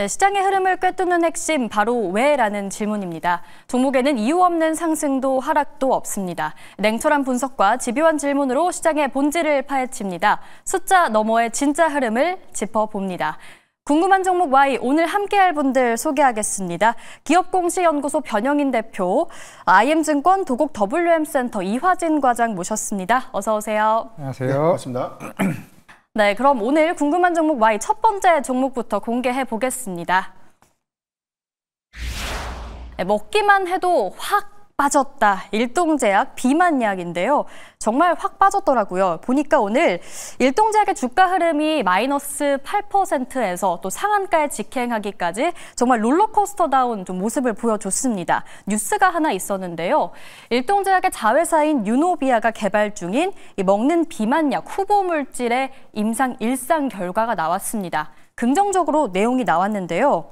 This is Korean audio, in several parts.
네, 시장의 흐름을 꿰뚫는 핵심 바로 왜라는 질문입니다. 종목에는 이유 없는 상승도 하락도 없습니다. 냉철한 분석과 집요한 질문으로 시장의 본질을 파헤칩니다. 숫자 너머의 진짜 흐름을 짚어봅니다. 궁금한 종목 Y, 오늘 함께할 분들 소개하겠습니다. 기업공시연구소 변영인 대표, IM증권 도곡 WM센터 이화진 과장 모셨습니다. 어서 오세요. 안녕하세요. 네, 반갑습니다. 네, 그럼 오늘 궁금한 종목 Y 첫 번째 종목부터 공개해 보겠습니다. 네, 먹기만 해도 확 빠졌다. 일동제약 비만약인데요. 정말 확 빠졌더라고요. 보니까 오늘 일동제약의 주가 흐름이 마이너스 8%에서 또 상한가에 직행하기까지 정말 롤러코스터다운 좀 모습을 보여줬습니다. 뉴스가 하나 있었는데요. 일동제약의 자회사인 유노비아가 개발 중인 이 먹는 비만약 후보 물질의 임상 1상 결과가 나왔습니다. 긍정적으로 내용이 나왔는데요.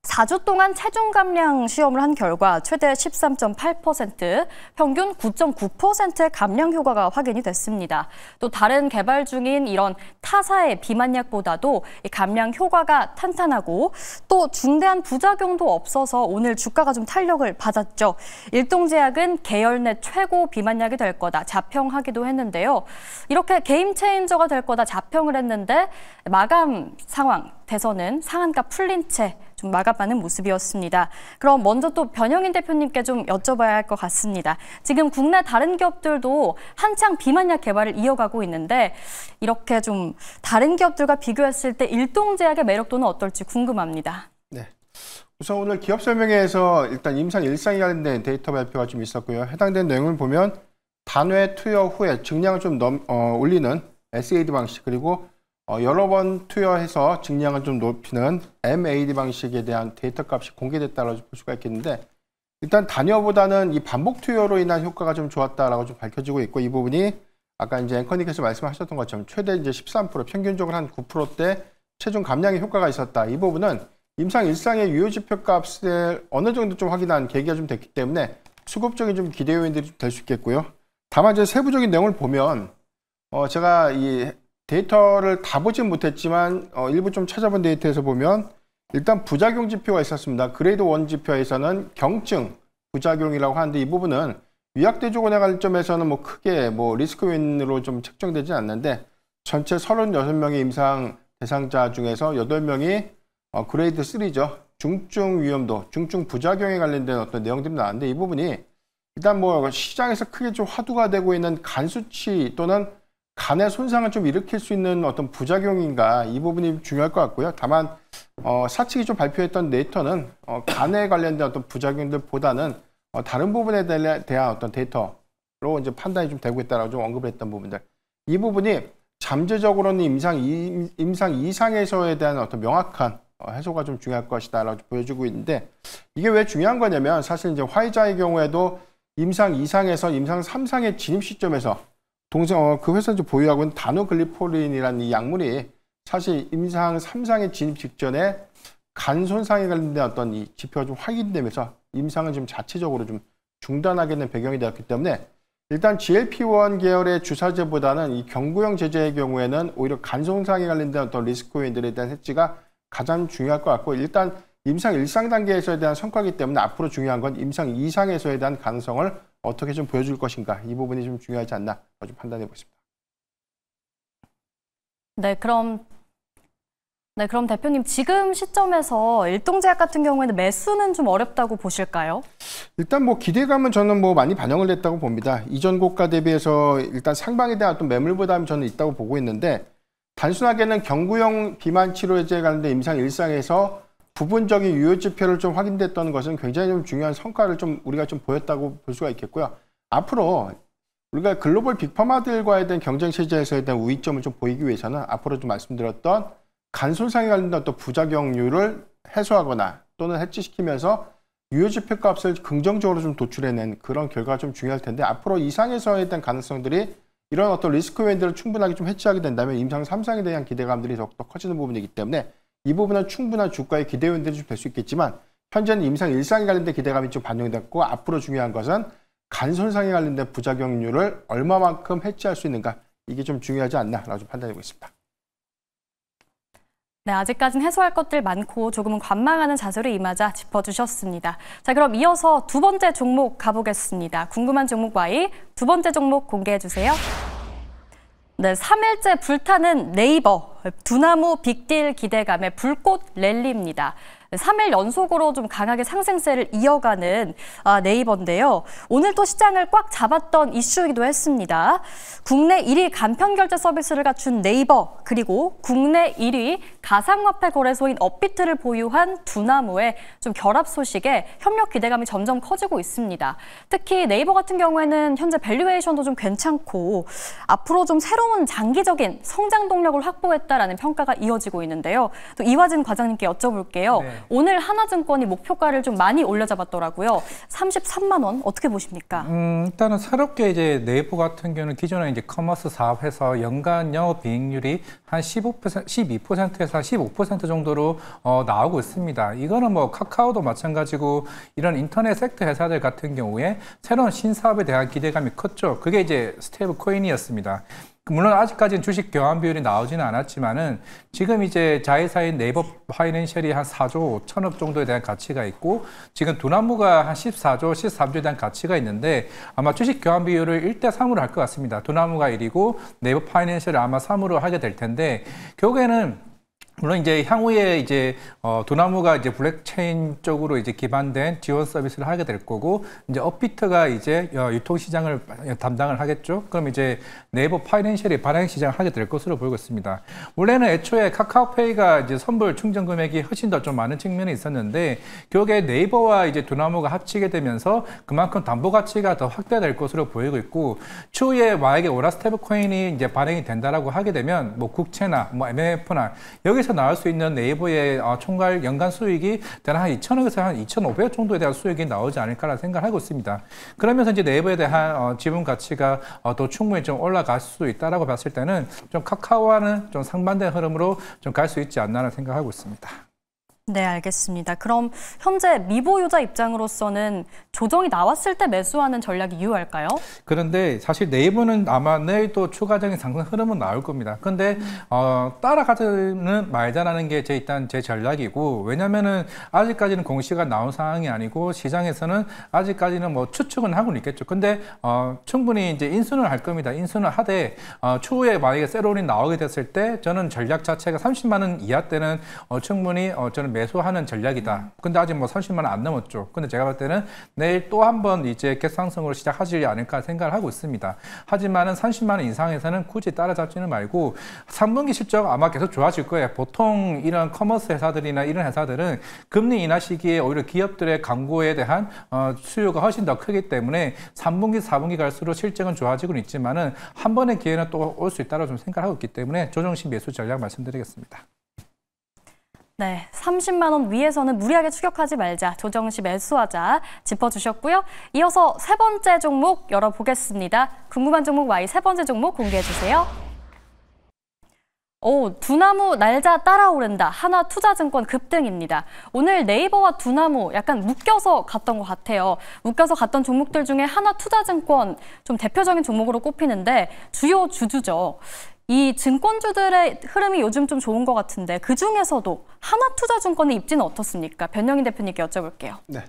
4주 동안 체중 감량 시험을 한 결과 최대 13.8%, 평균 9.9%의 감량 효과가 확인이 됐습니다. 또 다른 개발 중인 이런 타사의 비만약보다도 감량 효과가 탄탄하고 또 중대한 부작용도 없어서 오늘 주가가 좀 탄력을 받았죠. 일동제약은 계열 내 최고 비만약이 될 거다 자평하기도 했는데요. 이렇게 게임 체인저가 될 거다 자평을 했는데 마감 상황 대선은 상한가 풀린 채 좀 마감하는 모습이었습니다. 그럼 먼저 또 변영인 대표님께 좀 여쭤봐야 할 것 같습니다. 지금 국내 다른 기업들도 한창 비만약 개발을 이어가고 있는데 이렇게 좀 다른 기업들과 비교했을 때 일동제약의 매력도는 어떨지 궁금합니다. 네, 우선 오늘 기업 설명회에서 일단 임상 1상에 관련된 데이터 발표가 좀 있었고요. 해당된 내용을 보면 단회 투여 후에 증량을 좀 올리는 SAD 방식, 그리고 여러 번 투여해서 증량을 좀 높이는 MAD 방식에 대한 데이터 값이 공개됐다고 볼 수가 있겠는데, 일단 단여보다는 이 반복 투여로 인한 효과가 좀 좋았다라고 좀 밝혀지고 있고, 이 부분이 아까 이제 앵커님께서 말씀하셨던 것처럼 최대 이제 13%, 평균적으로 한 9%대 체중 감량의 효과가 있었다. 이 부분은 임상 1상의 유효 지표 값을 어느 정도 좀 확인한 계기가 좀 됐기 때문에 수급적인 좀 기대 요인들이 될 수 있겠고요. 다만 이제 세부적인 내용을 보면 제가 이 데이터를 다 보진 못했지만 일부 좀 찾아본 데이터에서 보면 일단 부작용 지표가 있었습니다. 그레이드 1 지표에서는 경증 부작용이라고 하는데, 이 부분은 위약대조군의 관점에서는 뭐 크게 리스크 요인으로 좀 책정되지 않는데, 전체 36명의 임상 대상자 중에서 8명이 그레이드 3죠. 중증 위험도, 중증 부작용에 관련된 어떤 내용들이 나왔는데, 이 부분이 일단 시장에서 크게 좀 화두가 되고 있는 간 수치 또는 간의 손상을 좀 일으킬 수 있는 어떤 부작용인가, 이 부분이 중요할 것 같고요. 다만 사측이 좀 발표했던 데이터는 간에 관련된 어떤 부작용들보다는 다른 부분에 대한 어떤 데이터로 이제 판단이 좀 되고 있다라고 좀 언급을 했던 부분들, 이 부분이 잠재적으로는 임상 2상에서에 대한 어떤 명확한 해소가 좀 중요할 것이다라고 보여주고 있는데, 이게 왜 중요한 거냐면 사실 이제 화이자의 경우에도 임상 2상에서 임상 3상의 진입 시점에서 그 회사에서 보유하고 있는 다노글리포린이라는 이 약물이 사실 임상 3상의 진입 직전에 간 손상에 관련된 어떤 이 지표가 좀 확인되면서 임상을 좀 자체적으로 좀 중단하게 된 배경이 되었기 때문에, 일단 GLP-1 계열의 주사제보다는 이 경구용 제제의 경우에는 오히려 간 손상에 관련된 어떤 리스크 요인들에 대한 해지가 가장 중요할 것 같고, 일단 임상 1상 단계에서에 대한 성과이기 때문에 앞으로 중요한 건 임상 2상에서에 대한 가능성을 어떻게 좀 보여줄 것인가, 이 부분이 좀 중요하지 않나 좀 판단해 보겠습니다. 네, 그럼 대표님 지금 시점에서 일동제약 같은 경우에는 매수는 좀 어렵다고 보실까요? 일단 기대감은 저는 많이 반영을 했다고 봅니다. 이전 고가 대비해서 일단 상방에 대한 어떤 매물 부담이 저는 있다고 보고 있는데, 단순하게는 경구용 비만 치료제에 관련된 임상 1상에서 부분적인 유효 지표를 좀 확인됐던 것은 굉장히 좀 중요한 성과를 좀 우리가 좀 보였다고 볼 수가 있겠고요. 앞으로 우리가 글로벌 빅파마들과에 대한 경쟁 체제에서에 대한 우위점을 좀 보이기 위해서는 앞으로 좀 말씀드렸던 간 손상에 관련된 어떤 부작용률을 해소하거나 또는 해지시키면서 유효 지표 값을 긍정적으로 좀 도출해낸 그런 결과가 좀 중요할 텐데, 앞으로 이상에서에 대한 가능성들이 이런 어떤 리스크 요인들을 충분하게 좀 해치하게 된다면 임상 3상에 대한 기대감들이 더욱더 커지는 부분이기 때문에 이 부분은 충분한 주가의 기대 요인들이 좀 될 수 있겠지만, 현재는 임상 1상에 관련된 기대감이 좀 반영됐고, 앞으로 중요한 것은 간 손상에 관련된 부작용률을 얼마만큼 해치할 수 있는가, 이게 좀 중요하지 않나라고 좀 판단하고 있습니다. 네, 아직까지는 해소할 것들 많고 조금은 관망하는 자세로 임하자 짚어주셨습니다. 자, 그럼 이어서 두 번째 종목 가보겠습니다. 궁금한 종목 Y 두 번째 종목 공개해주세요. 네, 3일째 불타는 네이버, 두나무 빅딜 기대감의 불꽃 랠리입니다. 3일 연속으로 좀 강하게 상승세를 이어가는 네이버인데요. 오늘 또 시장을 꽉 잡았던 이슈이기도 했습니다. 국내 1위 간편결제 서비스를 갖춘 네이버, 그리고 국내 1위 가상화폐 거래소인 업비트를 보유한 두나무의 좀 결합 소식에 협력 기대감이 점점 커지고 있습니다. 특히 네이버 같은 경우에는 현재 밸류에이션도 좀 괜찮고 앞으로 좀 새로운 장기적인 성장 동력을 확보했다라는 평가가 이어지고 있는데요. 또 이화진 과장님께 여쭤볼게요. 네. 오늘 하나증권이 목표가를 좀 많이 올려잡았더라고요. 33만 원 어떻게 보십니까? 일단은 새롭게 이제 네이버 같은 경우는 기존에 이제 커머스 사업에서 연간 영업이익률이 한 12%에서 15% 정도로 나오고 있습니다. 이거는 뭐 카카오도 마찬가지고 이런 인터넷 섹터 회사들 같은 경우에 새로운 신사업에 대한 기대감이 컸죠. 그게 이제 스테이블 코인이었습니다. 물론 아직까지는 주식 교환 비율이 나오지는 않았지만은 지금 이제 자회사인 네이버 파이낸셜이 한 4조 5천억 정도에 대한 가치가 있고 지금 두나무가 한 14조 13조에 대한 가치가 있는데 아마 주식 교환 비율을 1대3으로 할 것 같습니다. 두나무가 1이고 네이버 파이낸셜을 아마 3으로 하게 될 텐데 결국에는 물론 이제 향후에 이제 두나무가 이제 블록체인 쪽으로 이제 기반된 지원 서비스를 하게 될 거고 이제 업비트가 이제 유통 시장을 담당을 하겠죠. 그럼 이제 네이버 파이낸셜이 발행 시장을 하게 될 것으로 보이고 있습니다. 원래는 애초에 카카오페이가 이제 선불 충전 금액이 훨씬 더 좀 많은 측면이 있었는데 결국에 네이버와 이제 두나무가 합치게 되면서 그만큼 담보 가치가 더 확대될 것으로 보이고 있고 추후에 만약에 오라 스테이블 코인이 이제 발행이 된다라고 하게 되면 뭐 국채나 뭐 MMF나 여기서 나올 수 있는 네이버의 총괄 연간 수익이 한 2천억에서 한 2,500억 정도에 대한 수익이 나오지 않을까라는 생각을 하고 있습니다. 그러면서 이제 네이버에 대한 지분 가치가 더 충분히 좀 올라갈 수 있다라고 봤을 때는 좀 카카오와는 좀 상반된 흐름으로 좀 갈 수 있지 않나라는 생각을 하고 있습니다. 네, 알겠습니다. 그럼 현재 미보유자 입장으로서는 조정이 나왔을 때 매수하는 전략이 유효할까요? 그런데 사실 네이버는 아마 내일 또 추가적인 상승 흐름은 나올 겁니다. 근데 따라가지는 말자라는 게 일단 제 전략이고 왜냐면은 아직까지는 공시가 나온 상황이 아니고 시장에서는 아직까지는 뭐 추측은 하고는 있겠죠. 근데 충분히 이제 인수는 할 겁니다. 인수는 하되 추후에 만약에 세롤이 나오게 됐을 때 저는 전략 자체가 30만 원 이하 때는 충분히 저는 매수하는 전략이다. 근데 아직 뭐 30만 원 안 넘었죠. 근데 제가 볼 때는 내일 또 한 번 이제 갭상승으로 시작하지 않을까 생각을 하고 있습니다. 하지만은 30만 원 이상에서는 굳이 따라잡지는 말고 3분기 실적 아마 계속 좋아질 거예요. 보통 이런 커머스 회사들이나 이런 회사들은 금리 인하 시기에 오히려 기업들의 광고에 대한 수요가 훨씬 더 크기 때문에 3분기, 4분기 갈수록 실적은 좋아지고는 있지만은 한 번의 기회는 또 올 수 있다고 좀 생각하고 있기 때문에 조정식 매수 전략 말씀드리겠습니다. 네, 30만 원 위에서는 무리하게 추격하지 말자, 조정시 매수하자 짚어주셨고요. 이어서 세 번째 종목 열어보겠습니다. 궁금한 종목 Y 세 번째 종목 공개해주세요. 두나무 날짜 따라오른다. 하나투자증권 급등입니다. 오늘 네이버와 두나무 약간 묶여서 갔던 것 같아요. 묶여서 갔던 종목들 중에 하나투자증권 좀 대표적인 종목으로 꼽히는데 주요 주주죠. 이 증권주들의 흐름이 요즘 좀 좋은 것 같은데 그중에서도 하나투자증권의 입지는 어떻습니까? 변영인 대표님께 여쭤볼게요. 네,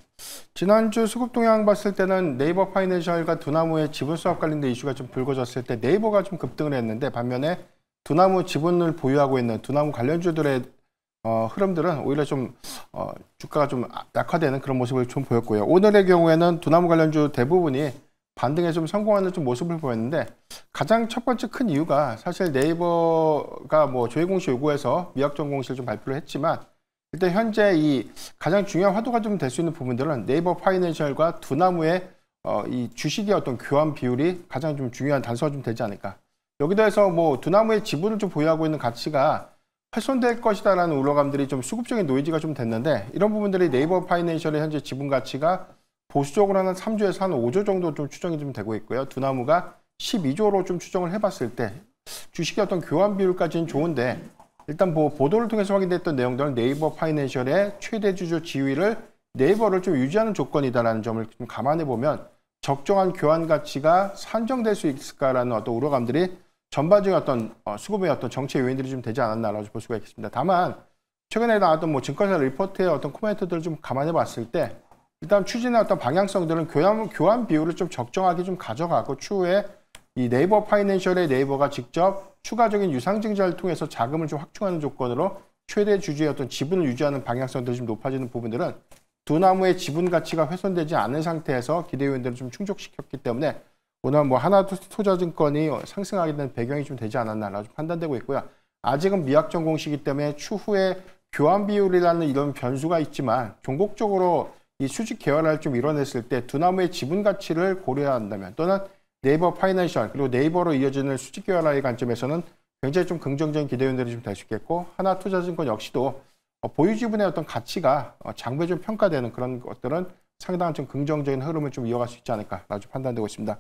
지난주 수급 동향 봤을 때는 네이버 파이낸셜과 두나무의 지분 수합 관련된 이슈가 좀 불거졌을 때 네이버가 좀 급등을 했는데 반면에 두나무 지분을 보유하고 있는 두나무 관련주들의 흐름들은 오히려 좀 주가가 좀 약화되는 그런 모습을 좀 보였고요. 오늘의 경우에는 두나무 관련주 대부분이 반등에 좀 성공하는 좀 모습을 보였는데 가장 첫 번째 큰 이유가 사실 네이버가 뭐 조회공시 요구해서 미확정 공시를 좀 발표를 했지만 일단 현재 이 가장 중요한 화두가 좀 될 수 있는 부분들은 네이버 파이낸셜과 두나무의 이 주식의 어떤 교환 비율이 가장 좀 중요한 단서가 좀 되지 않을까. 여기다 해서 뭐 두나무의 지분을 좀 보유하고 있는 가치가 훼손될 것이다라는 우려감들이 좀 수급적인 노이즈가 좀 됐는데 이런 부분들이 네이버 파이낸셜의 현재 지분 가치가 보수적으로는 3조에서 한 5조 정도 좀 추정이 좀 되고 있고요. 두나무가 12조로 좀 추정을 해봤을 때 주식의 어떤 교환 비율까지는 좋은데 일단 뭐 보도를 통해서 확인됐던 내용들은 네이버 파이낸셜의 최대 주주 지위를 네이버를 좀 유지하는 조건이다라는 점을 좀 감안해 보면 적정한 교환 가치가 산정될 수 있을까라는 어떤 우려감들이 전반적인 어떤 수급의 어떤 정체 요인들이 좀 되지 않았나라고 볼 수가 있겠습니다. 다만 최근에 나왔던 뭐 증권사 리포트의 어떤 코멘트들을 좀 감안해 봤을 때 일단 추진의 어떤 방향성들은 교환 비율을 좀 적정하게 좀 가져가고 추후에 이 네이버 파이낸셜의 네이버가 직접 추가적인 유상증자를 통해서 자금을 좀 확충하는 조건으로 최대 주주의 어떤 지분을 유지하는 방향성들이 좀 높아지는 부분들은 두나무의 지분 가치가 훼손되지 않은 상태에서 기대 요인들을 좀 충족시켰기 때문에 오늘 뭐 하나투자증권이 상승하게 된 배경이 좀 되지 않았나라고 판단되고 있고요. 아직은 미확정 공시이기 때문에 추후에 교환 비율이라는 이런 변수가 있지만 종국적으로 이 수직 계열화를 좀 이뤄냈을 때 두나무의 지분 가치를 고려한다면 또는 네이버 파이낸셜 그리고 네이버로 이어지는 수직 계열화의 관점에서는 굉장히 좀 긍정적인 기대 요인들이 좀 될 수 있겠고 하나투자증권 역시도 보유 지분의 어떤 가치가 장부에 좀 평가되는 그런 것들은 상당한 좀 긍정적인 흐름을 좀 이어갈 수 있지 않을까라고 판단되고 있습니다.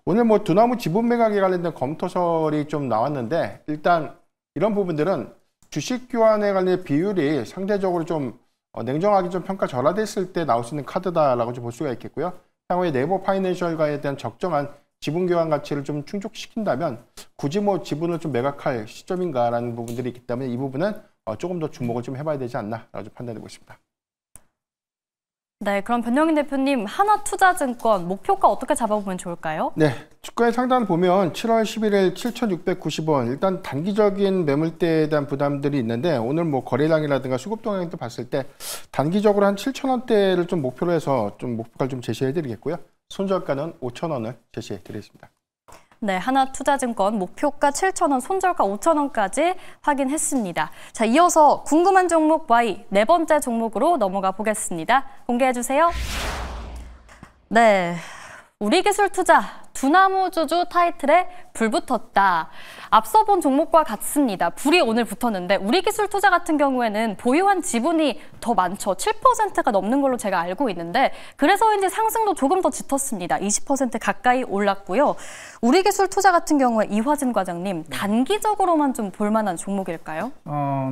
오늘 뭐 두나무 지분 매각에 관련된 검토설이 좀 나왔는데 일단 이런 부분들은 주식 교환에 관련 비율이 상대적으로 좀 냉정하게 좀 평가 절하됐을 때 나올 수 있는 카드다라고 좀 볼 수가 있겠고요. 향후에 네이버 파이낸셜과에 대한 적정한 지분 교환 가치를 좀 충족시킨다면 굳이 뭐 지분을 좀 매각할 시점인가라는 부분들이 있기 때문에 이 부분은 조금 더 주목을 좀 해봐야 되지 않나라고 좀 판단되고 있습니다. 네, 그럼 변영인 대표님, 하나투자증권 목표가 어떻게 잡아보면 좋을까요? 네, 주가의 상단을 보면 7월 11일 7,690원 일단 단기적인 매물대에 대한 부담들이 있는데 오늘 뭐 거래량이라든가 수급 동향도 봤을 때 단기적으로 한 7,000원대를 좀 목표로 해서 좀 목표가를 좀 제시해드리겠고요. 손절가는 5,000원을 제시해드리겠습니다. 네, 하나투자증권 목표가 7,000원, 손절가 5,000원까지 확인했습니다. 자, 이어서 궁금한 종목 Y 네 번째 종목으로 넘어가 보겠습니다. 공개해 주세요. 네, 우리기술투자 두나무주주 타이틀에 불 붙었다. 앞서 본 종목과 같습니다. 불이 오늘 붙었는데 우리기술투자 같은 경우에는 보유한 지분이 더 많죠. 7%가 넘는 걸로 제가 알고 있는데 그래서인지 상승도 조금 더 짙었습니다. 20% 가까이 올랐고요. 우리기술투자 같은 경우에 이화진 과장님 단기적으로만 좀 볼만한 종목일까요?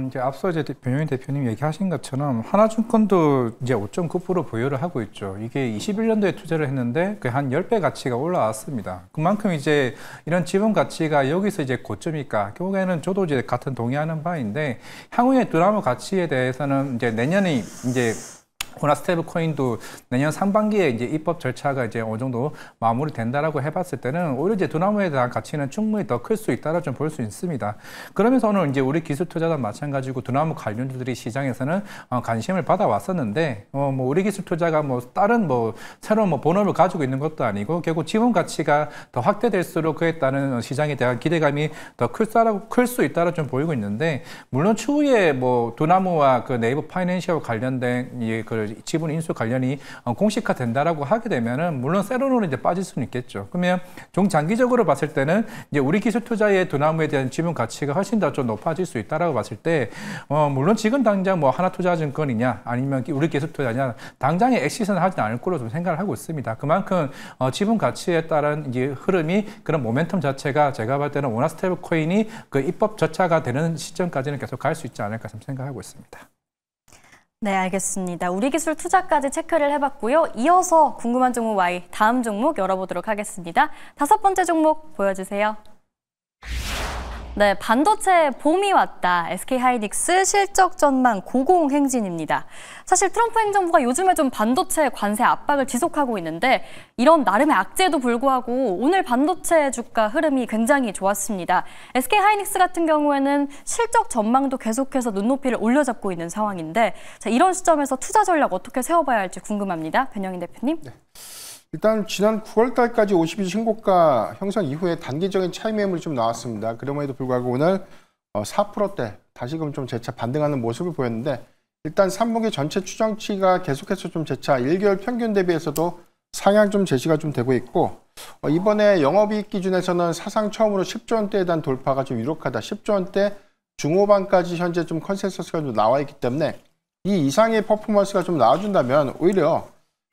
이제 앞서 이제 변영인 대표님 얘기하신 것처럼 하나증권도 이제 5.9% 보유를 하고 있죠. 이게 21년도에 투자를 했는데 그 한 10배 가치가 올라왔습니다. 그만큼 이제 이런 지분 가치가 여기서 이제 고점일까? 결국에는 저도 이제 같은 동의하는 바인데 향후에 두나무 가치에 대해서는 이제 내년이 이제 코나 스테이블 코인도 내년 상반기에 이제 입법 절차가 이제 어느 정도 마무리된다라고 해봤을 때는 오히려 이제 두나무에 대한 가치는 충분히 더 클 수 있다라 좀 볼 수 있습니다. 그러면서 오늘 이제 우리 기술 투자자 마찬가지고 두나무 관련주들이 시장에서는 관심을 받아왔었는데 뭐 우리 기술 투자가 뭐 다른 뭐 새로운 뭐 본업을 가지고 있는 것도 아니고 결국 지분 가치가 더 확대될수록 그에 따른 시장에 대한 기대감이 더 클 수 있다라 좀 보이고 있는데 물론 추후에 뭐 두나무와 그 네이버 파이낸셜 관련된 그 지분 인수 관련이 공식화된다라고 하게 되면은 물론 세로로 이제 빠질 수는 있겠죠. 그러면 중장기적으로 봤을 때는 이제 우리 기술 투자의 두나무에 대한 지분 가치가 훨씬 더 좀 높아질 수 있다라고 봤을 때 물론 지금 당장 뭐 하나투자증권이냐 아니면 우리 기술 투자냐 당장의 엑시스는 하지 않을 거로 좀 생각을 하고 있습니다. 그만큼 지분 가치에 따른 이제 흐름이 그런 모멘텀 자체가 제가 볼 때는 원화 스테이블 코인이 그 입법 절차가 되는 시점까지는 계속 갈 수 있지 않을까 좀 생각하고 있습니다. 네, 알겠습니다. 우리기술 투자까지 체크를 해봤고요. 이어서 궁금한 종목 Y 다음 종목 열어보도록 하겠습니다. 다섯 번째 종목 보여주세요. 네, 반도체 봄이 왔다. SK하이닉스 실적 전망 고공행진입니다. 사실 트럼프 행정부가 요즘에 좀 반도체 관세 압박을 지속하고 있는데 이런 나름의 악재에도 불구하고 오늘 반도체 주가 흐름이 굉장히 좋았습니다. SK하이닉스 같은 경우에는 실적 전망도 계속해서 눈높이를 올려잡고 있는 상황인데 자, 이런 시점에서 투자 전략 어떻게 세워봐야 할지 궁금합니다. 변영인 대표님. 네. 일단 지난 9월 달까지 52주 신고가 형성 이후에 단기적인 차익 매물이 좀 나왔습니다. 그럼에도 불구하고 오늘 4%대 다시금 좀 재차 반등하는 모습을 보였는데 일단 3분기 전체 추정치가 계속해서 좀 재차 1개월 평균 대비해서도 상향 좀 제시가 좀 되고 있고 이번에 영업이익 기준에서는 사상 처음으로 10조 원대에 대한 돌파가 좀 유력하다. 10조 원대 중후반까지 현재 좀 컨센서스가 좀 나와 있기 때문에 이 이상의 퍼포먼스가 좀 나와준다면 오히려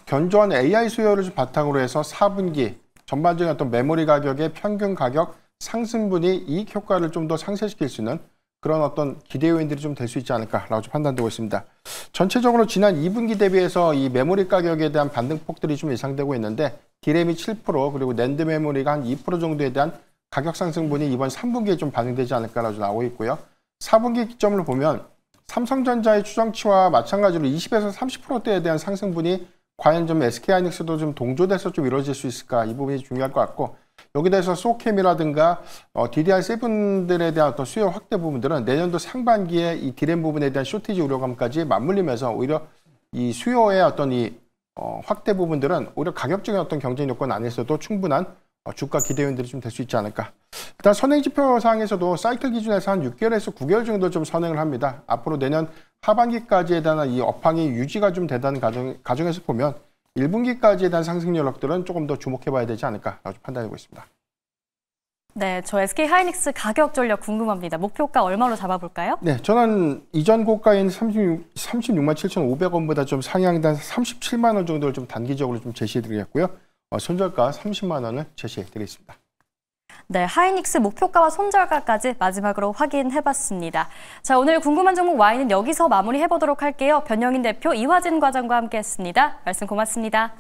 견조한 AI 수요를 좀 바탕으로 해서 4분기 전반적인 어떤 메모리 가격의 평균 가격 상승분이 이익 효과를 좀 더 상쇄시킬 수 있는 그런 어떤 기대 요인들이 좀 될 수 있지 않을까라고 좀 판단되고 있습니다. 전체적으로 지난 2분기 대비해서 이 메모리 가격에 대한 반등폭들이 좀 예상되고 있는데 디램이 7% 그리고 낸드 메모리가 한 2% 정도에 대한 가격 상승분이 이번 3분기에 좀 반영되지 않을까라고 나오고 있고요. 4분기 기점으로 보면 삼성전자의 추정치와 마찬가지로 20에서 30%대에 대한 상승분이 과연 좀 SK하이닉스도 좀 동조돼서 좀 이루어질 수 있을까, 이 부분이 중요할 것 같고, 여기 대해서 소캠이라든가 DDR7들에 대한 어떤 수요 확대 부분들은 내년도 상반기에 이 디램 부분에 대한 쇼티지 우려감까지 맞물리면서 오히려 이 수요의 어떤 이 확대 부분들은 오히려 가격적인 어떤 경쟁 요건 안에서도 충분한 주가 기대 요인들이 좀 될 수 있지 않을까. 일단 선행지표 사항에서도 사이클 기준에서 한 6개월에서 9개월 정도 좀 선행을 합니다. 앞으로 내년 하반기까지에 대한 이 업황이 유지가 좀 되다는 가정에서 보면 1분기까지에 대한 상승 여력들은 조금 더 주목해봐야 되지 않을까라고 판단하고 있습니다. 네, 저 SK하이닉스 가격 전략 궁금합니다. 목표가 얼마로 잡아볼까요? 네, 저는 이전 고가인 36만 7,500원보다 좀 상향된 37만 원 정도를 좀 단기적으로 좀 제시해드리겠고요. 손절가 30만 원을 제시해드리겠습니다. 네, 하이닉스 목표가와 손절가까지 마지막으로 확인해봤습니다. 자, 오늘 궁금한 종목 Y는 여기서 마무리해보도록 할게요. 변영인 대표, 이화진 과장과 함께했습니다. 말씀 고맙습니다.